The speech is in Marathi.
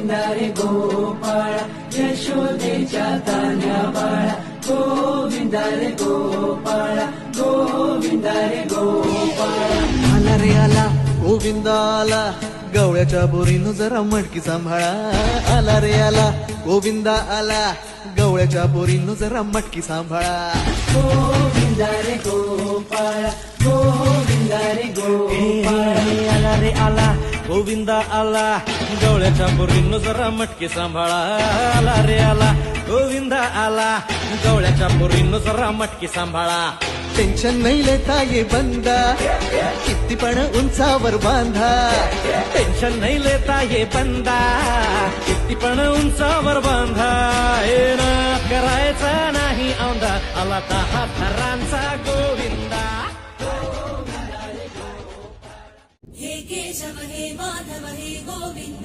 गोविंदा रे गोपाळा यशोदेच्या तान्या बाळा गोविंदा रे गोपाळा गोविंदा रे गोपाळा आला रे आला गोविंदा आला गवळ्याच्या बोरीनं जरा मटकी सांभाळा आला रे आला गोविंदा आला गवळ्याच्या बोरीनं जरा मटकी सांभाळा गोविंदा रे गोपाळा गोविंदा रे गोपाळा आला रे आला गोविंदा आला गवळ्याच्या बोरीनं जरा मटकी सांभाळा आला रे आला गोविंदा आला गवळ्याच्या बोरीनं जरा मटकी सांभाळा टेन्शन नाही लेता ये बंदा किती पण उंचावर बांधा टेन्शन नाही लेता ये बंदा किती पण उंचावर बांधा हे ना करायचा नाही औंधा आला 10 थरांचा गोविंदा हे केशव हे माधव हे गोविंद